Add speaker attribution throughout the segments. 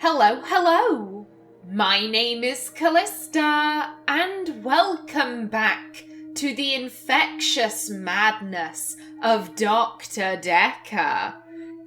Speaker 1: Hello, hello! My name is Kallista, and welcome back to the infectious madness of Dr. Dekker.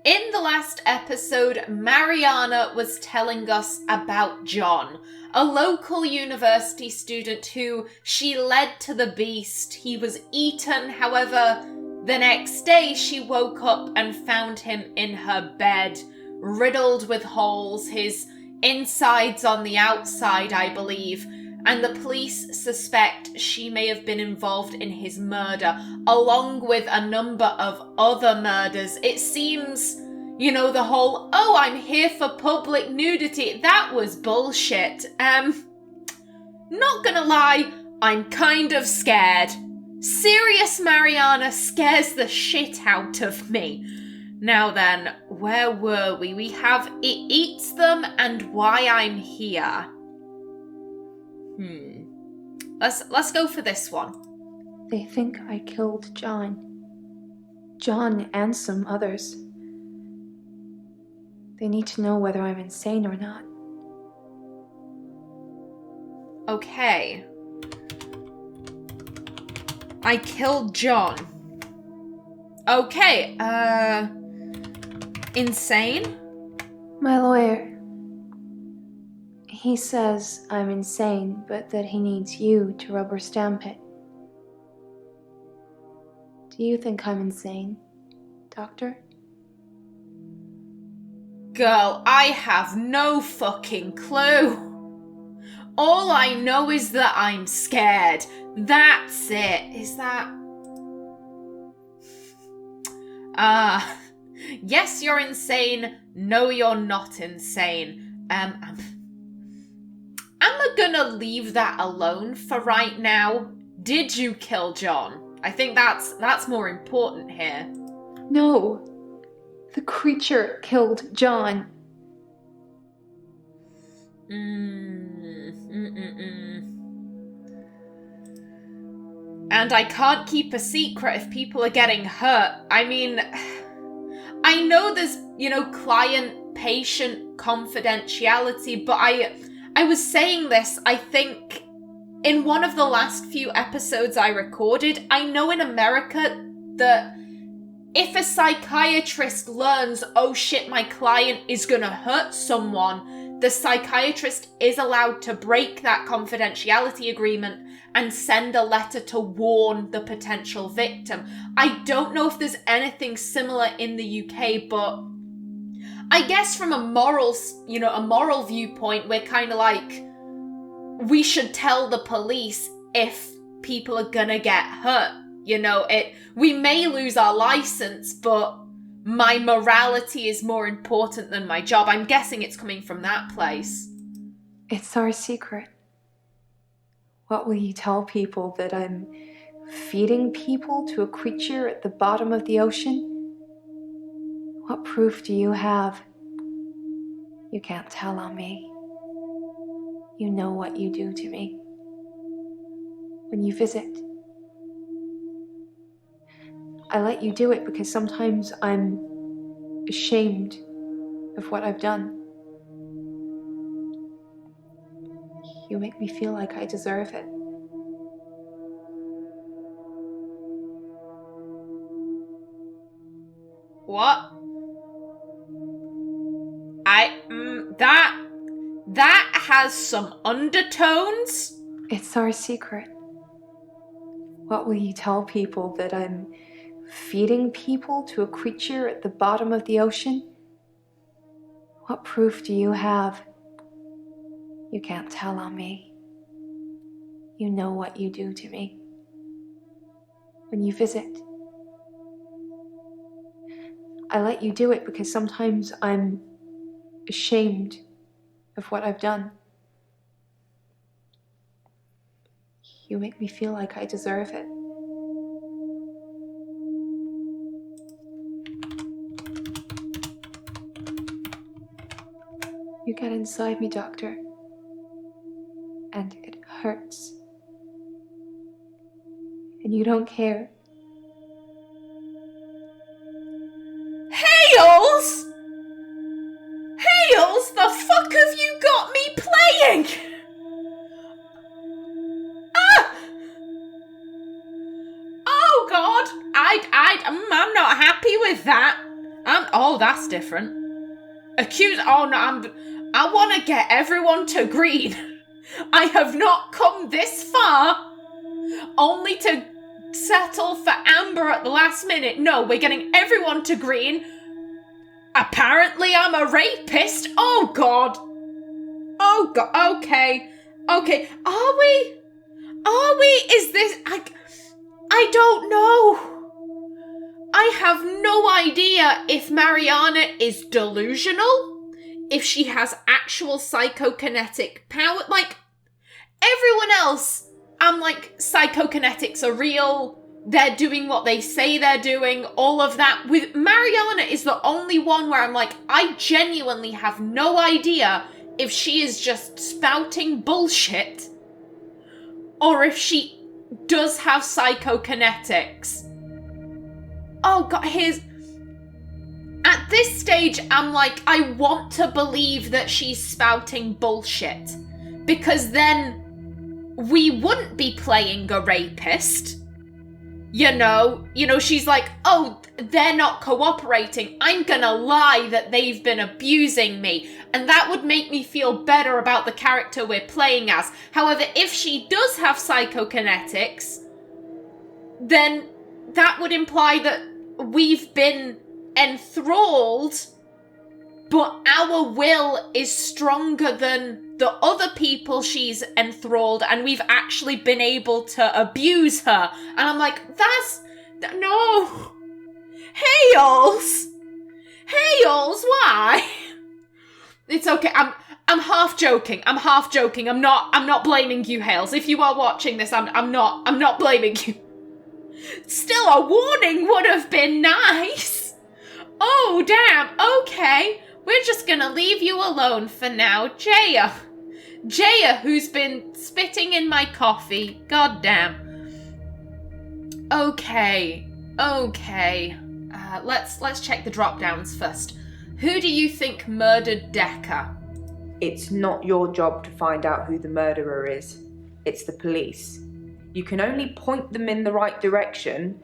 Speaker 1: In the last episode, Marianna was telling us about John, a local university student who she led to the beast. He was eaten, however, the next day she woke up and found him in her bed, riddled with holes, his insides on the outside, I believe, and the police suspect she may have been involved in his murder, along with a number of other murders. It seems, the whole, oh, I'm here for public nudity, that was bullshit. Not gonna lie, I'm kind of scared. Serious Marianna scares the shit out of me. Now then, where were we? We have it eats them and why I'm here. Let's go for this one.
Speaker 2: They think I killed John. John and some others. They need to know whether I'm insane or not.
Speaker 1: Okay. I killed John. Okay, insane?
Speaker 2: My lawyer. He says I'm insane, but that he needs you to rubber stamp it. Do you think I'm insane, Doctor?
Speaker 1: Girl, I have no fucking clue. All I know is that I'm scared. That's it. Is that... yes, you're insane. No, you're not insane. I'm gonna leave that alone for right now. Did you kill John? I think that's more important here.
Speaker 2: No. The creature killed John.
Speaker 1: And I can't keep a secret if people are getting hurt. I mean, I know there's, client-patient confidentiality, but I was saying this, I think, in one of the last few episodes I recorded. I know in America that if a psychiatrist learns, oh shit, my client is gonna hurt someone, the psychiatrist is allowed to break that confidentiality agreement and send a letter to warn the potential victim. I don't know if there's anything similar in the UK, but I guess from a moral viewpoint, we're kind of like, we should tell the police if people are gonna get hurt. We may lose our license, but my morality is more important than my job. I'm guessing it's coming from that place.
Speaker 2: It's our secret. What will you tell people, that I'm feeding people to a creature at the bottom of the ocean? What proof do you have? You can't tell on me. You know what you do to me. When you visit, I let you do it because sometimes I'm ashamed of what I've done. You make me feel like I deserve it.
Speaker 1: What? That has some undertones?
Speaker 2: It's our secret. What will you tell people, that I'm feeding people to a creature at the bottom of the ocean? What proof do you have? You can't tell on me. You know what you do to me. When you visit, I let you do it because sometimes I'm ashamed of what I've done. You make me feel like I deserve it. You get inside me, Doctor, and it hurts. And you don't care.
Speaker 1: Hales! Hales, the fuck have you got me playing? Ah! Oh God, I'm not happy with that. Oh, that's different. Oh no, I want to get everyone to green. I have not come this far, only to settle for amber at the last minute. No, we're getting everyone to green. Apparently I'm a rapist. Oh God. Oh God, okay. Okay, are we? Is this, I don't know. I have no idea if Marianna is delusional, if she has actual psychokinetic power. Like, everyone else, I'm like, psychokinetics are real, they're doing what they say they're doing, all of that. With Marianna is the only one where I'm like, I genuinely have no idea if she is just spouting bullshit, or if she does have psychokinetics. Oh God, at this stage, I'm like, I want to believe that she's spouting bullshit, because then we wouldn't be playing a rapist. You know, she's like, oh, they're not cooperating. I'm gonna lie that they've been abusing me, and that would make me feel better about the character we're playing as. However, if she does have psychokinetics, then that would imply that we've been enthralled, but our will is stronger than the other people she's enthralled, and we've actually been able to abuse her. And I'm like, no. Hales, why? It's okay. I'm half joking. I'm not blaming you, Hales. If you are watching this, I'm not blaming you. Still, a warning would have been nice. Oh, damn. Okay. We're just gonna leave you alone for now. Jaya, who's been spitting in my coffee. God damn. Okay. Let's check the drop-downs first. Who do you think murdered Dekker?
Speaker 3: It's not your job to find out who the murderer is. It's the police. You can only point them in the right direction.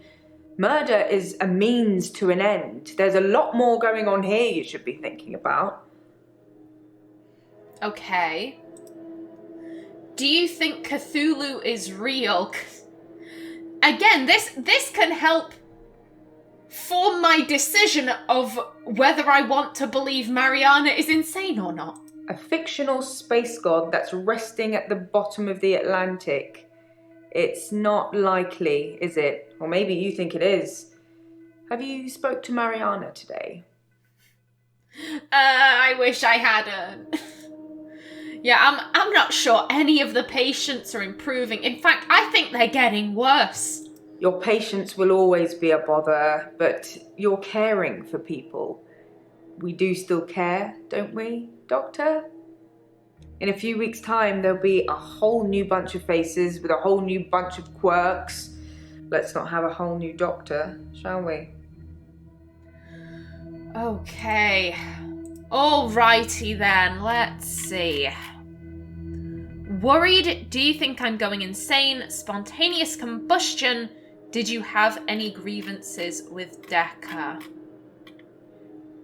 Speaker 3: Murder is a means to an end. There's a lot more going on here you should be thinking about.
Speaker 1: Okay. Do you think Cthulhu is real? Again, this can help form my decision of whether I want to believe Marianna is insane or not.
Speaker 3: A fictional space god that's resting at the bottom of the Atlantic. It's not likely, is it? Or maybe you think it is. Have you spoke to Marianna today?
Speaker 1: I wish I hadn't. Yeah, I'm not sure any of the patients are improving. In fact, I think they're getting worse.
Speaker 3: Your patients will always be a bother, but you're caring for people. We do still care, don't we, Doctor? In a few weeks' time, there'll be a whole new bunch of faces with a whole new bunch of quirks. Let's not have a whole new doctor, shall we?
Speaker 1: Okay. Alrighty then, let's see. Worried? Do you think I'm going insane? Spontaneous combustion? Did you have any grievances with Dekker?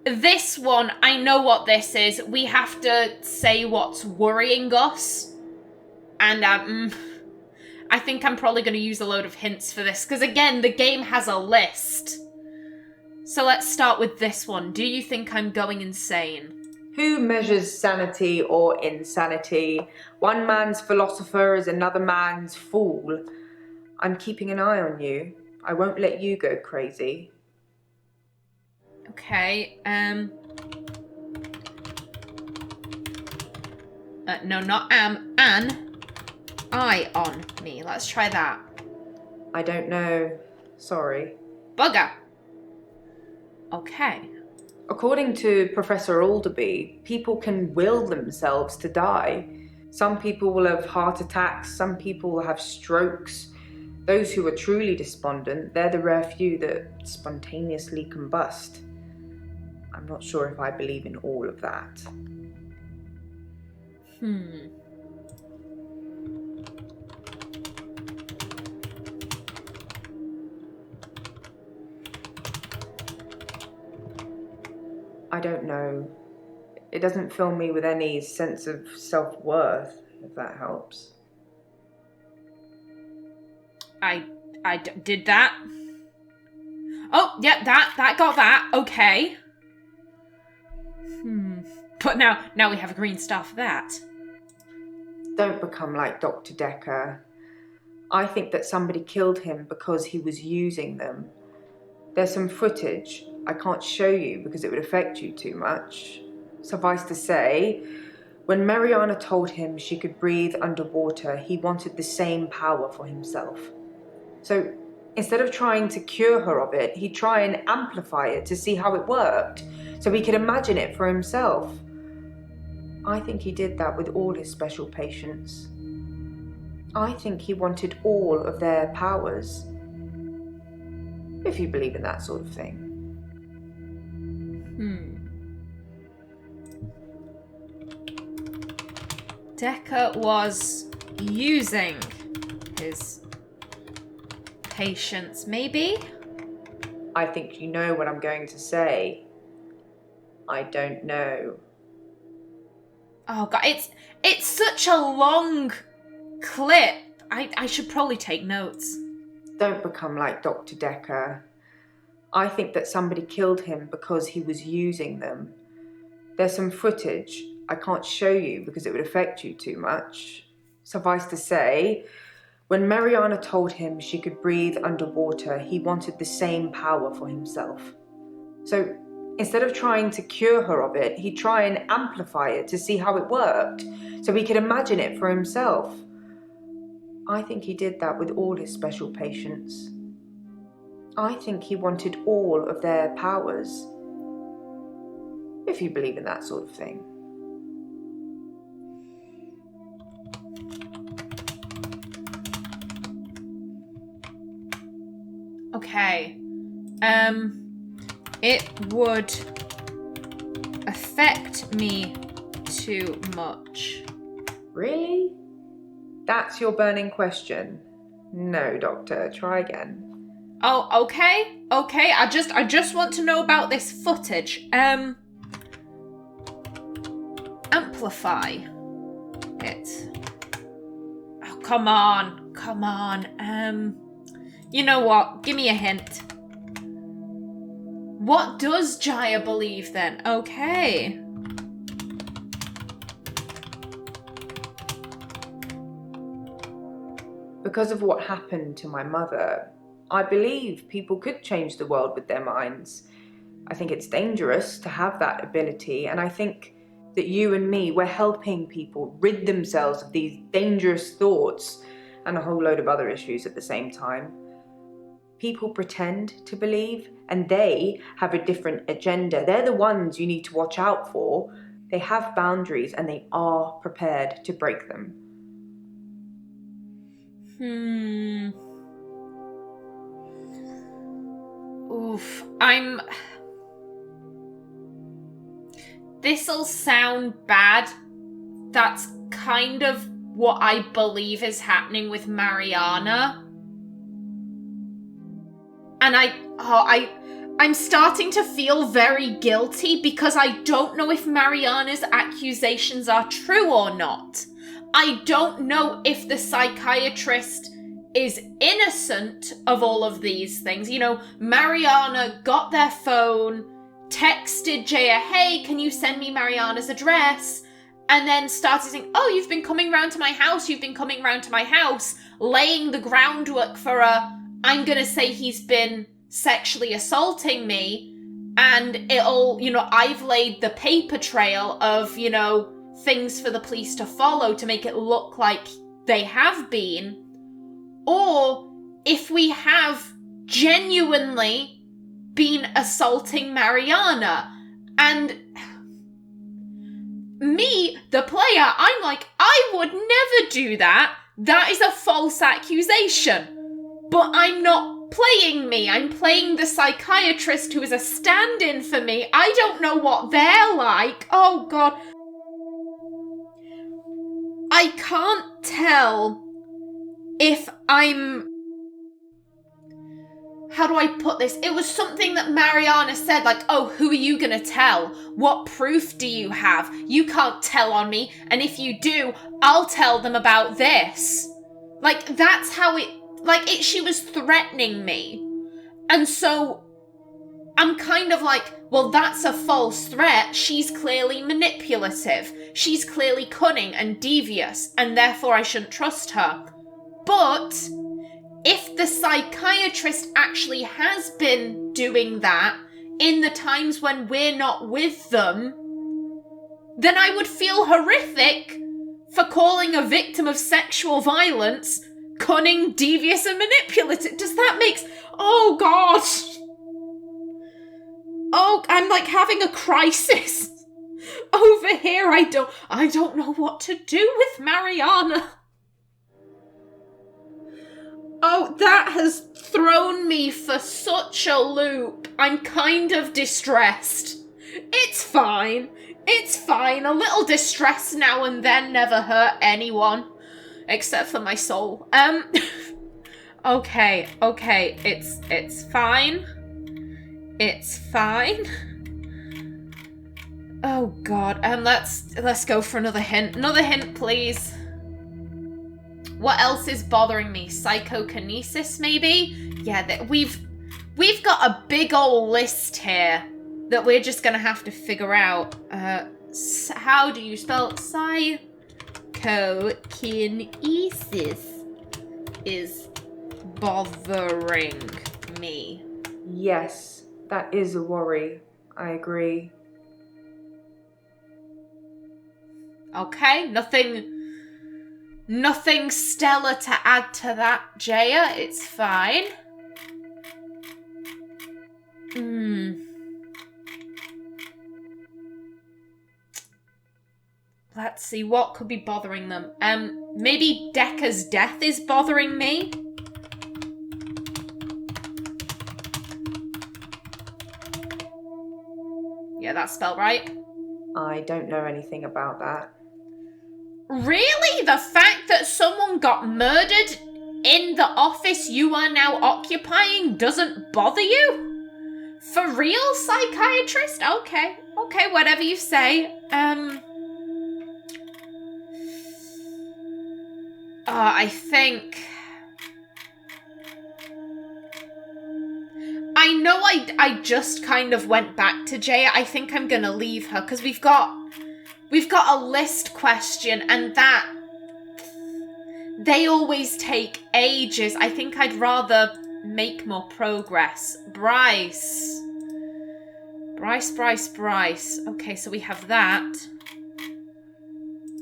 Speaker 1: This one, I know what this is. We have to say what's worrying us. And I think I'm probably going to use a load of hints for this. Because again, the game has a list. So let's start with this one. Do you think I'm going insane?
Speaker 3: Who measures sanity or insanity? One man's philosopher is another man's fool. I'm keeping an eye on you. I won't let you go crazy.
Speaker 1: Okay, no, not an eye on me. Let's try that.
Speaker 3: I don't know. Sorry.
Speaker 1: Bugger. Okay.
Speaker 3: According to Professor Alderby, people can will themselves to die. Some people will have heart attacks, some people will have strokes. Those who are truly despondent, they're the rare few that spontaneously combust. I'm not sure if I believe in all of that. I don't know. It doesn't fill me with any sense of self-worth, if that helps.
Speaker 1: I did that. Oh, yeah, that got that. Okay. But now we have a green star for that.
Speaker 3: Don't become like Dr. Dekker. I think that somebody killed him because he was using them. There's some footage I can't show you because it would affect you too much. Suffice to say, when Marianna told him she could breathe underwater, he wanted the same power for himself. So instead of trying to cure her of it, he'd try and amplify it to see how it worked, so he could imagine it for himself. I think he did that with all his special patients. I think he wanted all of their powers. If you believe in that sort of thing.
Speaker 1: Dekker was using his patients, maybe?
Speaker 3: I think you know what I'm going to say. I don't know.
Speaker 1: Oh god, it's such a long clip. I should probably take notes.
Speaker 3: Don't become like Dr. Dekker. I think that somebody killed him because he was using them. There's some footage I can't show you because it would affect you too much. Suffice to say, when Marianna told him she could breathe underwater, he wanted the same power for himself. So instead of trying to cure her of it, he'd try and amplify it to see how it worked, so he could imagine it for himself. I think he did that with all his special patients. I think he wanted all of their powers. If you believe in that sort of thing.
Speaker 1: Okay. It would affect me too much.
Speaker 3: Really? That's your burning question? No, Doctor, try again.
Speaker 1: Oh, okay. Okay, I just want to know about this footage. Amplify it. Oh, come on. You know what? Give me a hint. What does Jaya believe then? Okay.
Speaker 3: Because of what happened to my mother, I believe people could change the world with their minds. I think it's dangerous to have that ability, and I think that you and me, we're helping people rid themselves of these dangerous thoughts and a whole load of other issues at the same time. People pretend to believe, and they have a different agenda. They're the ones you need to watch out for. They have boundaries, and they are prepared to break them.
Speaker 1: Oof. This'll sound bad. That's kind of what I believe is happening with Marianna. And I'm starting to feel very guilty because I don't know if Marianna's accusations are true or not. I don't know if the psychiatrist is innocent of all of these things. You know, Marianna got their phone, texted Jaya, hey, can you send me Marianna's address? And then started saying, oh, you've been coming round to my house, laying the groundwork for I'm gonna say he's been sexually assaulting me, and I've laid the paper trail of, things for the police to follow to make it look like they have been. Or if we have genuinely been assaulting Marianna, and me, the player, I'm like, I would never do that. That is a false accusation. But I'm not playing me. I'm playing the psychiatrist who is a stand-in for me. I don't know what they're like. Oh, God. I can't tell if I'm... How do I put this? It was something that Marianna said, like, oh, who are you gonna tell? What proof do you have? You can't tell on me, and if you do, I'll tell them about this. Like, that's how it... she was threatening me. And so, I'm kind of like, well, that's a false threat. She's clearly manipulative. She's clearly cunning and devious, and therefore I shouldn't trust her. But... if the psychiatrist actually has been doing that in the times when we're not with them, then I would feel horrific for calling a victim of sexual violence cunning, devious, and manipulative. Does that make... Oh, God. Oh, I'm like having a crisis over here. I don't know what to do with Marianna. Oh, that has thrown me for such a loop. I'm kind of distressed. It's fine. It's fine. A little distress now and then never hurt anyone. Except for my soul. Okay. It's fine. It's fine. Oh, God. Let's go for another hint. Another hint, please. What else is bothering me? Psychokinesis, maybe? Yeah, we've got a big old list here that we're just gonna have to figure out. How do you spell psychokinesis? Is bothering me.
Speaker 3: Yes, that is a worry. I agree.
Speaker 1: Okay, Nothing stellar to add to that, Jaya. It's fine. Let's see, what could be bothering them? Maybe Dekker's death is bothering me? Yeah, that's spelled right.
Speaker 3: I don't know anything about that.
Speaker 1: Really? The fact that someone got murdered in the office you are now occupying doesn't bother you? For real, psychiatrist? Okay, whatever you say. I think... I know I just kind of went back to Jaya. I think I'm gonna leave her, because we've got a list question, and that... they always take ages. I think I'd rather make more progress. Bryce. Okay, so we have that.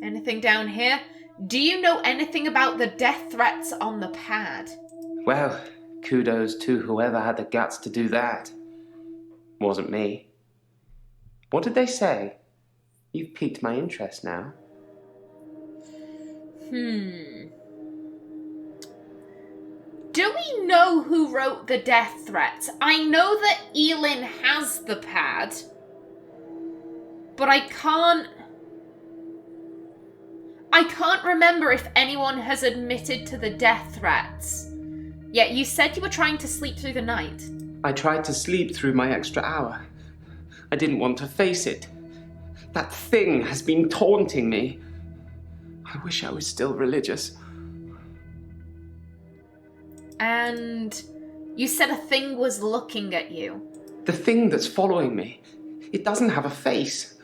Speaker 1: Anything down here? Do you know anything about the death threats on the pad?
Speaker 4: Well, kudos to whoever had the guts to do that. Wasn't me. What did they say? You've piqued my interest now.
Speaker 1: Do we know who wrote the death threats? I know that Elin has the pad, but I can't remember if anyone has admitted to the death threats. Yeah, you said you were trying to sleep through the night.
Speaker 4: I tried to sleep through my extra hour. I didn't want to face it. That thing has been taunting me. I wish I was still religious.
Speaker 1: And you said a thing was looking at you.
Speaker 4: The thing that's following me. It doesn't have a face.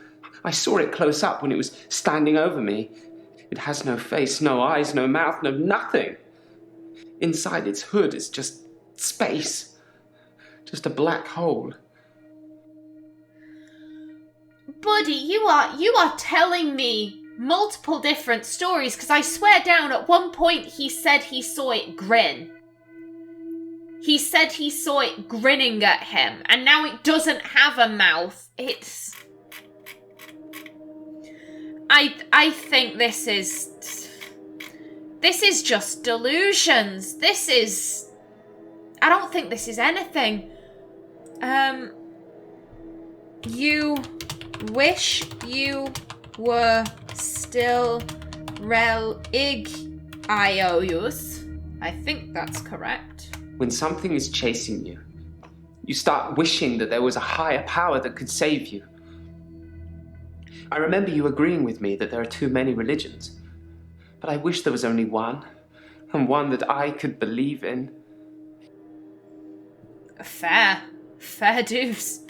Speaker 4: I saw it close up when it was standing over me. It has no face, no eyes, no mouth, no nothing. Inside its hood is just space. Just a black hole.
Speaker 1: Buddy, you are telling me multiple different stories, because I swear down at one point he said he saw it grin. He said he saw it grinning at him, and now it doesn't have a mouth. It's... I think this is just delusions. I don't think this is anything. You wish you were still religious. I think that's correct.
Speaker 4: When something is chasing you, you start wishing that there was a higher power that could save you. I remember you agreeing with me that there are too many religions, but I wish there was only one, and one that I could believe in.
Speaker 1: Fair dues.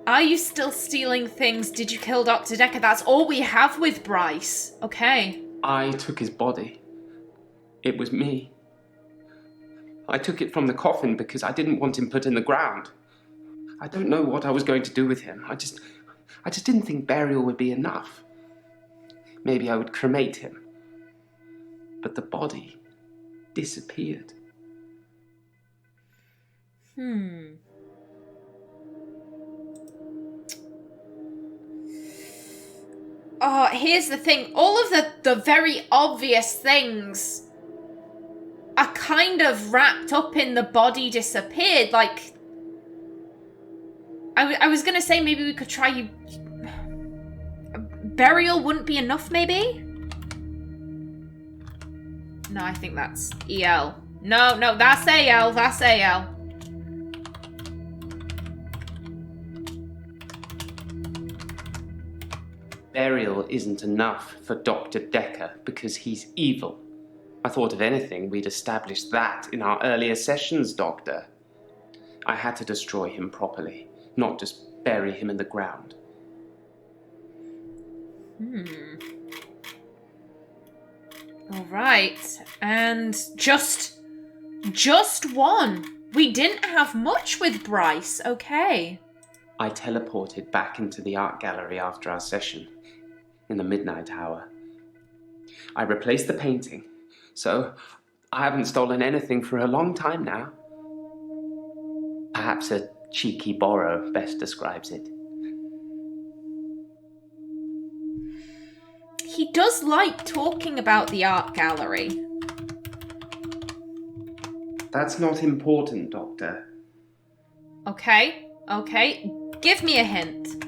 Speaker 1: Are you still stealing things? Did you kill Dr. Dekker? That's all we have with Bryce. Okay.
Speaker 4: I took his body. It was me. I took it from the coffin because I didn't want him put in the ground. I don't know what I was going to do with him. I just didn't think burial would be enough. Maybe I would cremate him. But the body disappeared.
Speaker 1: Oh, here's the thing. All of the very obvious things are kind of wrapped up in the body disappeared. Like, I was gonna say maybe we could try burial wouldn't be enough, maybe? No, I think that's EL. No, that's AL. That's AL.
Speaker 4: Burial isn't enough for Dr. Dekker because he's evil. I thought if anything, we'd established that in our earlier sessions, Doctor. I had to destroy him properly, not just bury him in the ground.
Speaker 1: All right, and just one. We didn't have much with Bryce, okay.
Speaker 4: I teleported back into the art gallery after our session, in the midnight hour. I replaced the painting, so I haven't stolen anything for a long time now. Perhaps a cheeky borrow best describes it.
Speaker 1: He does like talking about the art gallery.
Speaker 4: That's not important, Doctor.
Speaker 1: Okay. Give me a hint.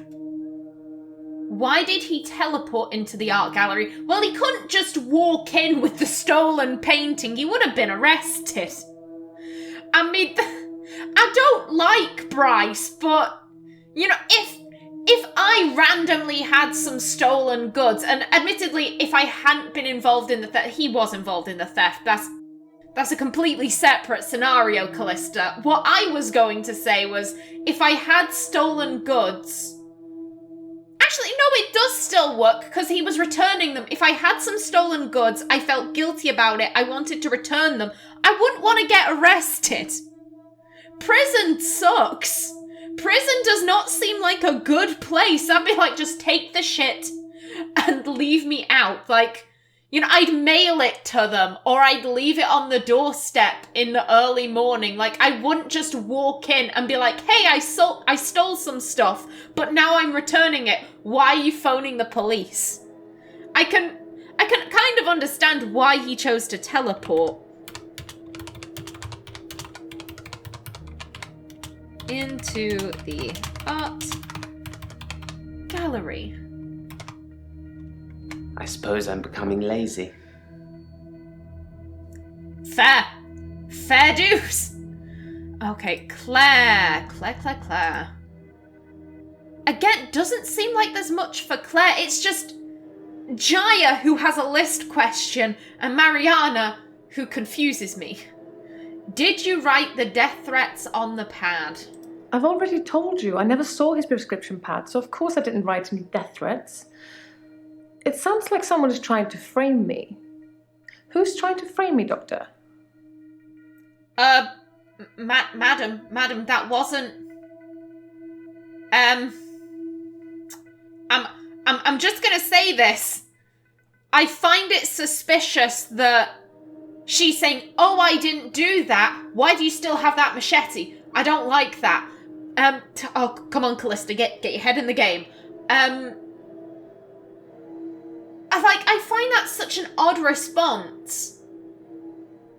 Speaker 1: Why did he teleport into the art gallery? Well, he couldn't just walk in with the stolen painting. He would have been arrested. I mean, I don't like Bryce, but, you know, if I randomly had some stolen goods, and admittedly, if I hadn't been involved in the theft, he was involved in the theft, that's a completely separate scenario, Kallista. What I was going to say was, if I had stolen goods... Actually, no, it does still work, because he was returning them. If I had some stolen goods, I felt guilty about it, I wanted to return them, I wouldn't want to get arrested. Prison sucks. Prison does not seem like a good place. I'd be like, just take the shit and leave me out. Like, you know, I'd mail it to them, or I'd leave it on the doorstep in the early morning. Like, I wouldn't just walk in and be like, hey, I stole some stuff, but now I'm returning it. Why are you phoning the police? I can kind of understand why he chose to teleport. Into the art gallery.
Speaker 4: I suppose I'm becoming lazy.
Speaker 1: Fair dues. Okay, Claire. Again, doesn't seem like there's much for Claire. It's just Jaya who has a list question and Marianna who confuses me. Did you write the death threats on the pad?
Speaker 5: I've already told you, I never saw his prescription pad, so of course I didn't write any death threats. It sounds like someone is trying to frame me. Who's trying to frame me, Doctor?
Speaker 1: Madam, that wasn't... I'm just gonna say this. I find it suspicious that she's saying, oh, I didn't do that. Why do you still have that machete? I don't like that. Oh, come on, Kallista, get your head in the game. I find that such an odd response.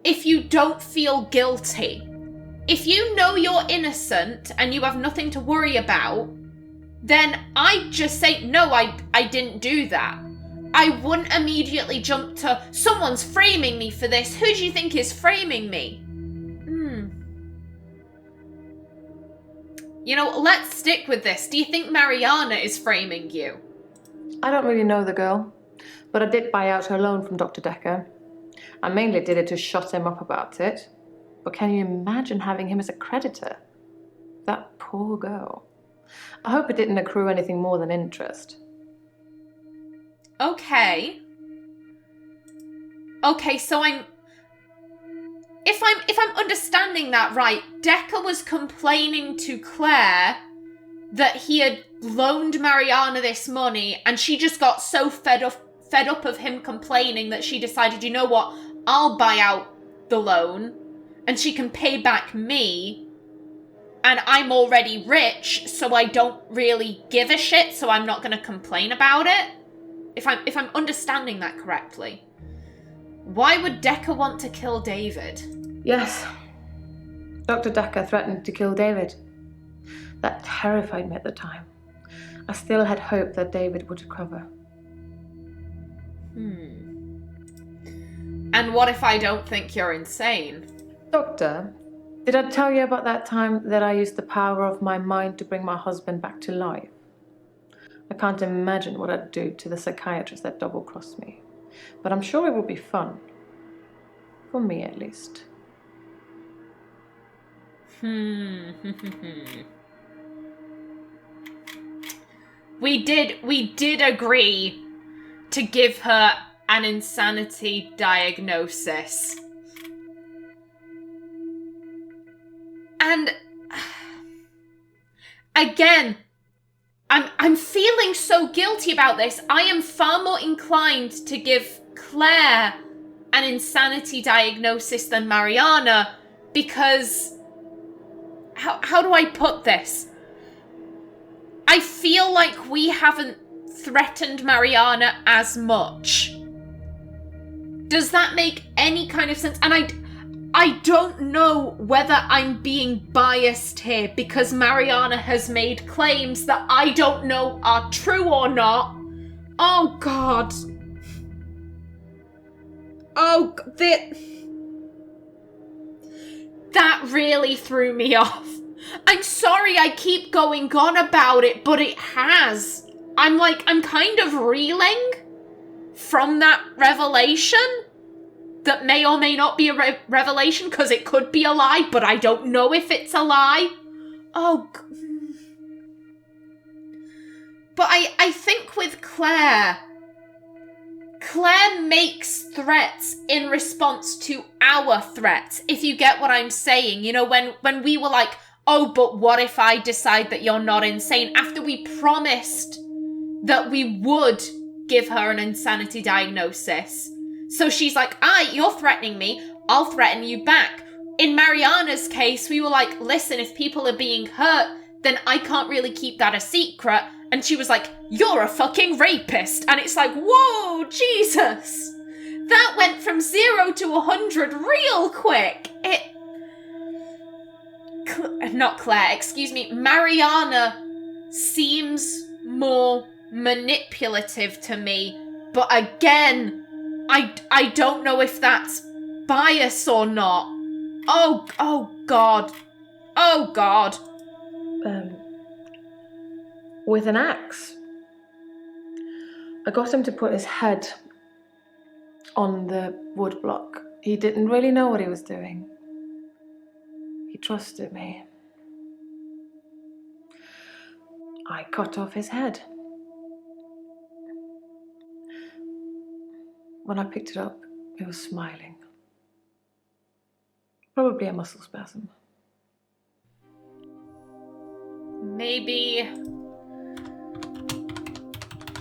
Speaker 1: If you don't feel guilty. If you know you're innocent and you have nothing to worry about, then I just say, no, I didn't do that. I wouldn't immediately jump to, someone's framing me for this. Who do you think is framing me? You know, let's stick with this. Do you think Marianna is framing you?
Speaker 5: I don't really know the girl, but I did buy out her loan from Dr. Dekker. I mainly did it to shut him up about it. But can you imagine having him as a creditor? That poor girl. I hope it didn't accrue anything more than interest.
Speaker 1: Okay, so if I'm understanding that right, Dekker was complaining to Claire that he had loaned Marianna this money, and she just got so fed up of him complaining that she decided, you know what, I'll buy out the loan, and she can pay back me, and I'm already rich, so I don't really give a shit, so I'm not going to complain about it. If I'm understanding that correctly. Why would Dekker want to kill David?
Speaker 5: Yes. Dr. Dekker threatened to kill David. That terrified me at the time. I still had hope that David would recover.
Speaker 1: And what if I don't think you're insane?
Speaker 5: Doctor, did I tell you about that time that I used the power of my mind to bring my husband back to life? I can't imagine what I'd do to the psychiatrist that double-crossed me. But I'm sure it would be fun. For me, at least.
Speaker 1: We did agree to give her an insanity diagnosis. And again, I'm feeling so guilty about this. I am far more inclined to give Claire an insanity diagnosis than Marianna, because how do I put this? I feel like we haven't threatened Marianna as much. Does that make any kind of sense? And I don't know whether I'm being biased here because Marianna has made claims that I don't know are true or not. Oh, God. Oh, that really threw me off. I'm sorry I keep going on about it, but it has. I'm kind of reeling from that revelation that may or may not be a revelation, because it could be a lie, but I don't know if it's a lie. But I think with Claire makes threats in response to our threats, if you get what I'm saying. You know, when we were like, oh, but what if I decide that you're not insane? After we promised that we would give her an insanity diagnosis. So she's like, you're threatening me, I'll threaten you back. In Marianna's case, we were like, listen, if people are being hurt, then I can't really keep that a secret. And she was like, you're a fucking rapist. And it's like, whoa, Jesus. That went from 0 to 100 real quick. Not Claire, excuse me. Marianna seems more manipulative to me. But again, I don't know if that's bias or not. Oh God. Oh God.
Speaker 5: With an axe. I got him to put his head on the wood block. He didn't really know what he was doing. He trusted me. I cut off his head. When I picked it up, he was smiling. Probably a muscle spasm.
Speaker 1: Maybe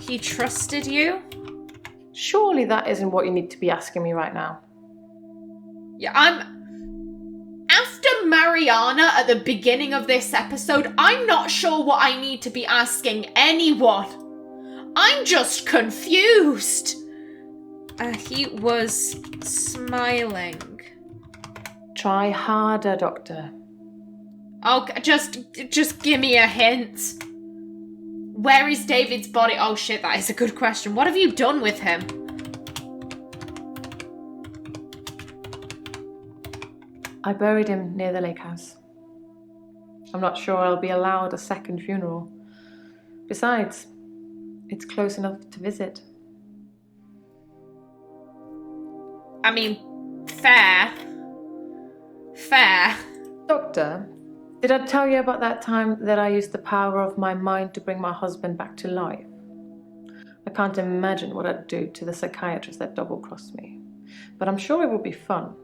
Speaker 1: he trusted you?
Speaker 5: Surely that isn't what you need to be asking me right now.
Speaker 1: Yeah, after Marianna at the beginning of this episode, I'm not sure what I need to be asking anyone. I'm just confused. He was smiling.
Speaker 5: Try harder, Doctor.
Speaker 1: Okay, just give me a hint. Where is David's body? Oh shit, that is a good question. What have you done with him?
Speaker 5: I buried him near the lake house. I'm not sure I'll be allowed a second funeral. Besides, it's close enough to visit.
Speaker 1: I mean, fair. Fair.
Speaker 5: Doctor, did I tell you about that time that I used the power of my mind to bring my husband back to life? I can't imagine what I'd do to the psychiatrist that double-crossed me. But I'm sure it would be fun.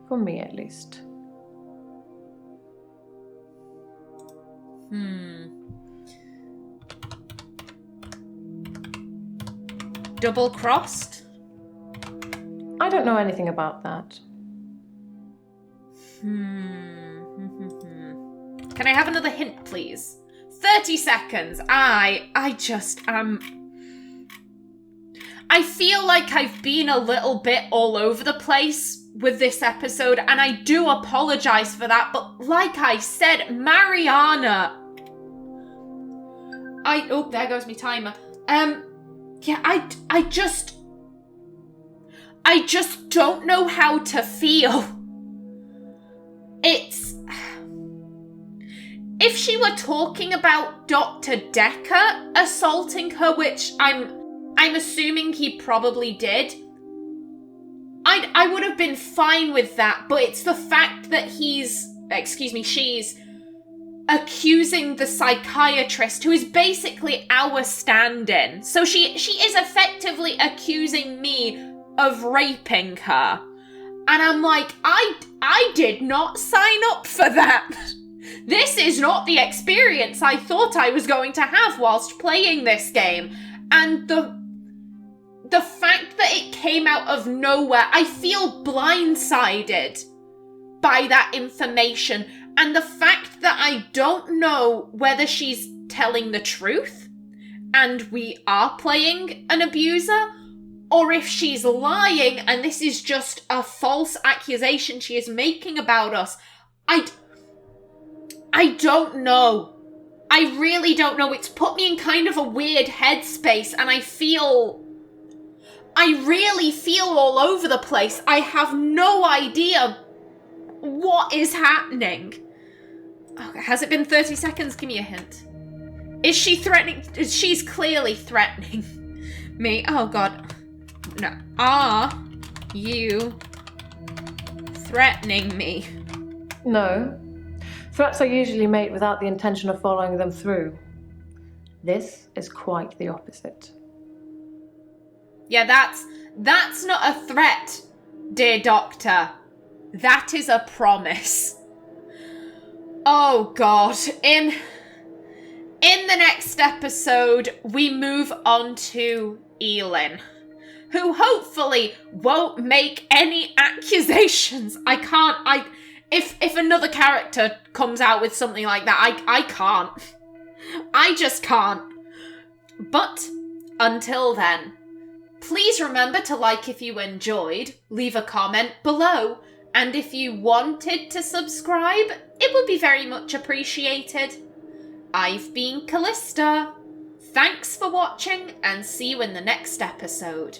Speaker 5: For me, at least.
Speaker 1: Double-crossed?
Speaker 5: I don't know anything about that.
Speaker 1: Can I have another hint, please? 30 seconds. I just I feel like I've been a little bit all over the place with this episode, and I do apologize for that, but like I said, Marianna... Oh, there goes my timer. Yeah, I just don't know how to feel. It's... If she were talking about Dr. Dekker assaulting her, which I'm assuming he probably did, I would have been fine with that, but it's the fact that she's accusing the psychiatrist, who is basically our stand-in. So she is effectively accusing me of raping her. And I'm like, I did not sign up for that. This is not the experience I thought I was going to have whilst playing this game. And the fact that it came out of nowhere, I feel blindsided by that information. And the fact that I don't know whether she's telling the truth and we are playing an abuser, or if she's lying and this is just a false accusation she is making about us. I don't know. I really don't know. It's put me in kind of a weird headspace, and I really feel all over the place. I have no idea what is happening. Okay, has it been 30 seconds? Give me a hint. Is she threatening? She's clearly threatening me. Oh god. No. Are you threatening me?
Speaker 5: No. Threats are usually made without the intention of following them through. This is quite the opposite.
Speaker 1: Yeah, that's not a threat, dear Doctor. That is a promise. Oh god. In the next episode, we move on to Elin, who hopefully won't make any accusations. If another character comes out with something like that, I can't. I just can't. But until then, please remember to like if you enjoyed, leave a comment below, and if you wanted to subscribe, it would be very much appreciated. I've been Kallista. Thanks for watching, and see you in the next episode.